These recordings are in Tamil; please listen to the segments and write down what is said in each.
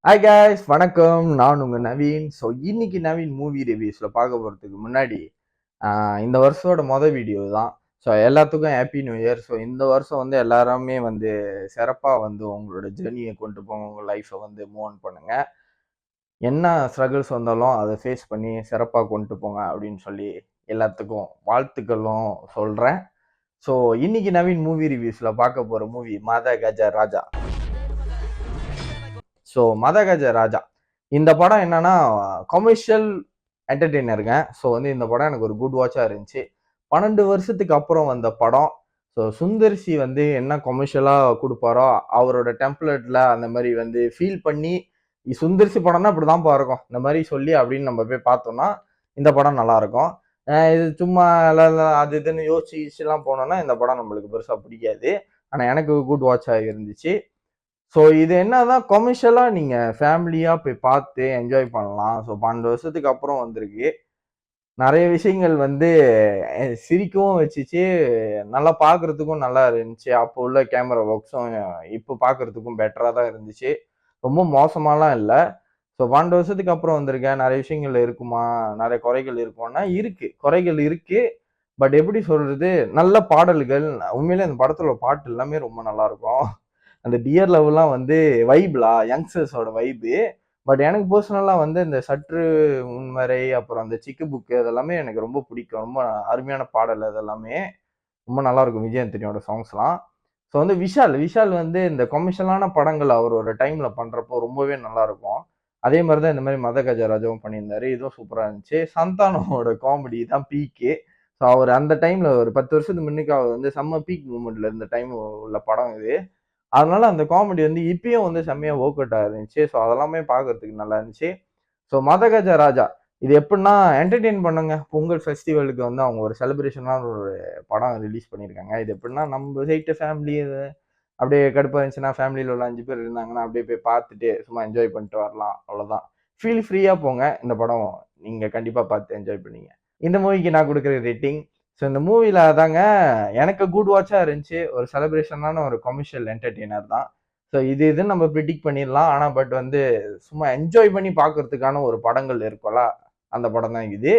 ஹாய் guys வணக்கம். நான் உங்க நவீன். ஸோ இன்னைக்கு நவீன் மூவி ரிவ்யூஸ்ல பார்க்க போறதுக்கு முன்னாடி இந்த வருஷத்தோட வீடியோ தான். ஸோ எல்லாத்துக்கும் ஹாப்பி நியூ இயர். ஸோ இந்த வருஷம் வந்து எல்லாருமே வந்து சிறப்பா வந்து உங்களோட ஜேர்னியை கொண்டு போங்க, உங்க லைஃப்பை வந்து மூவ் ஆன் பண்ணுங்க. என்ன ஸ்ட்ரகிள்ஸ் வந்தாலும் அதை ஃபேஸ் பண்ணி சிறப்பாக கொண்டு போங்க அப்படின்னு சொல்லி எல்லாத்துக்கும் வாழ்த்துக்களும் சொல்றேன். ஸோ இன்னைக்கு நவீன் மூவி ரிவ்யூஸ்ல பார்க்க போற மூவி மத கஜ ராஜா. ஸோ மதகஜ ராஜா இந்த படம் என்னன்னா கமர்ஷியல் என்டர்டெய்னருங்க. ஸோ வந்து இந்த படம் எனக்கு ஒரு குட் வாட்சாக இருந்துச்சு. 12 வருஷத்துக்கு அப்புறம் வந்த படம். ஸோ சுந்தர்சி வந்து என்ன கமர்ஷியலாக கொடுப்பாரோ அவரோட டெம்ப்ளேட்டில் அந்த மாதிரி வந்து ஃபீல் பண்ணி சுந்தர்சி படம்னா இப்படி தான் இருக்கும் இந்த மாதிரி சொல்லி அப்படின்னு நம்ம போய் பார்த்தோம்னா இந்த படம் நல்லா இருக்கும். இது சும்மா அது இதுன்னு யோசிச்சுலாம் போனோம்னா இந்த படம் நம்மளுக்கு பெருசாக பிடிக்காது. ஆனால் எனக்கு குட் வாட்சாக இருந்துச்சு. ஸோ இது என்னதான் கொமர்ஷியலா நீங்க ஃபேமிலியா போய் பார்த்து என்ஜாய் பண்ணலாம். ஸோ 12 வருஷத்துக்கு அப்புறம் வந்திருக்கு. நிறைய விஷயங்கள் வந்து சிரிக்கவும் வச்சுச்சு, நல்லா பார்க்கறதுக்கும் நல்லா இருந்துச்சு. அப்போ உள்ள கேமரா ஒர்க்ஸும் இப்போ பார்க்கறதுக்கும் பெட்டரா தான் இருந்துச்சு. ரொம்ப மோசமாலாம் இல்லை. ஸோ 12 வருஷத்துக்கு அப்புறம் வந்திருக்கேன். நிறைய விஷயங்கள் இருக்குமா, நிறைய குறைகள் இருக்கும்னா இருக்கு, குறைகள் இருக்கு. பட் எப்படி சொல்றது, நல்ல பாடல்கள். உண்மையிலே அந்த படத்துல பாட்டு எல்லாமே ரொம்ப நல்லா இருக்கும். அந்த டியர் லவ்லாம் வந்து வைப்லா யங்ஸ்டர்ஸோட வைப்பு. பட் எனக்கு பர்சனலா வந்து இந்த சற்று முன்வரை அப்புறம் அந்த சிக்கு புக்கு அதெல்லாமே எனக்கு ரொம்ப பிடிக்கும். ரொம்ப அருமையான பாடல் அதெல்லாமே ரொம்ப நல்லா இருக்கும். விஜய் ஆண்டனியோட சாங்ஸ்லாம். ஸோ வந்து விஷால் விஷால் வந்து இந்த கொமர்ஷியலான படங்கள் அவரோட டைம்ல பண்றப்போ ரொம்பவே நல்லா இருக்கும். அதே மாதிரி தான் இந்த மாதிரி மத கஜராஜாவும் பண்ணியிருந்தாரு. இதுவும் சூப்பரா இருந்துச்சு. சந்தானமோட காமெடி தான் பீக்கு. ஸோ அவர் அந்த டைம்ல ஒரு 10 வருஷத்துக்கு முன்னுக்கு அவர் வந்து செம்ம பீக் மூமெண்ட்ல இருந்த டைம் உள்ள படம் இது. அதனால அந்த காமெடி வந்து இப்பயும் வந்து செம்மையா ஒர்க் அவுட் ஆயிருந்துச்சு. ஸோ அதெல்லாமே பார்க்கறதுக்கு நல்லா இருந்துச்சு. ஸோ மதகஜ ராஜா இது எப்படின்னா என்டர்டெயின் பண்ணுங்க. பொங்கல் ஃபெஸ்டிவலுக்கு வந்து அவங்க ஒரு செலிப்ரேஷனான ஒரு படம் ரிலீஸ் பண்ணியிருக்காங்க. இது எப்படின்னா நம்ம சைட்டு ஃபேமிலி அப்படியே கடுப்பாக இருந்துச்சுன்னா ஃபேமிலியில் உள்ள 5 பேர் இருந்தாங்கன்னா அப்படியே போய் பார்த்துட்டு சும்மா என்ஜாய் பண்ணிட்டு வரலாம். அவ்வளோதான். ஃபீல் ஃப்ரீயாக போங்க. இந்த படம் நீங்கள் கண்டிப்பாக பார்த்து என்ஜாய் பண்ணீங்க. இந்த மூவிக்கு நான் கொடுக்குற ரேட்டிங். ஸோ இந்த மூவில தாங்க எனக்கு குட் வாட்சாக இருந்துச்சு. ஒரு செலிப்ரேஷனான ஒரு கமர்ஷியல் என்டர்டெய்னர் தான். ஸோ இதுன்னு நம்ம ப்ரிடிக்ட் பண்ணிடலாம். ஆனால் பட் வந்து சும்மா என்ஜாய் பண்ணி பார்க்கறதுக்கான ஒரு படங்கள் இருக்கும்ல, அந்த படம் தான் இது.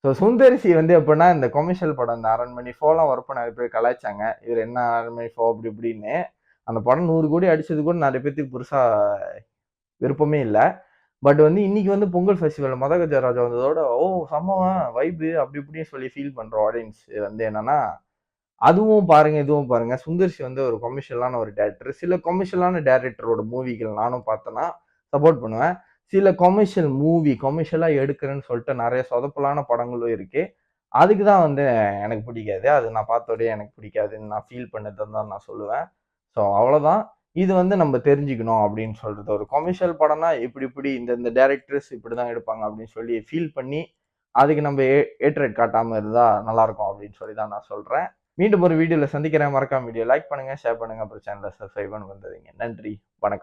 ஸோ சுந்தரிசி வந்து எப்படின்னா இந்த கொமர்ஷியல் படம் இந்த அரண்மனை ஃபோலாம் ஒர்க் பண்ண நிறைய பேர் கலாய்ச்சாங்க. இவர் என்ன அரண்மனை ஃபோ அப்படி இப்படின்னு. அந்த படம் 100 கோடி அடிச்சது கூட நிறைய பேத்துக்கு பெருசா விருப்பமே இல்லை. பட் வந்து இன்னைக்கு வந்து பொங்கல் ஃபெஸ்டிவல் மதகஜ ராஜா வந்ததோட செம்ம வைபு அப்படி இப்படின்னு சொல்லி ஃபீல் பண்ற ஆடியன்ஸ் வந்து என்னன்னா அதுவும் பாருங்க இதுவும் பாருங்க. சுந்தர்சி வந்து ஒரு கொமர்ஷியலான ஒரு டேரக்டர். சில கொமர்ஷியலான டேரக்டரோட மூவிகள் நானும் பார்த்தேன்னா சப்போர்ட் பண்ணுவேன். சில கொமர்ஷியல் மூவி கொமர்ஷியலா எடுக்கிறேன்னு சொல்லிட்டு நிறைய சொதப்பலான படங்களும் இருக்கு. அதுக்கு தான் வந்து எனக்கு பிடிக்காது. அது நான் பார்த்தோடே எனக்கு பிடிக்காதுன்னு நான் ஃபீல் பண்ணதுன்னு தான் நான் சொல்லுவேன். ஸோ அவ்வளோதான். இது வந்து நம்ம தெரிஞ்சுக்கணும் அப்படின்னு சொல்றது. ஒரு கொமர்ஷியல் படம்னா இப்படி இப்படி இந்த டைரக்டர்ஸ் இப்படிதான் எடுப்பாங்க அப்படின்னு சொல்லி ஃபீல் பண்ணி அதுக்கு நம்ம ஏட்ரேட் காட்டாம இருந்தா நல்லா இருக்கும் அப்படின்னு சொல்லி தான் நான் சொல்றேன். மீண்டும் ஒரு வீடியோல சந்திக்கிறேன். மறக்காம வீடியோ லைக் பண்ணுங்க, ஷேர் பண்ணுங்க, அப்புறம் சேனலை சப்ஸ்கிரைப் பண்ண வந்துடுங்க. நன்றி, வணக்கம்.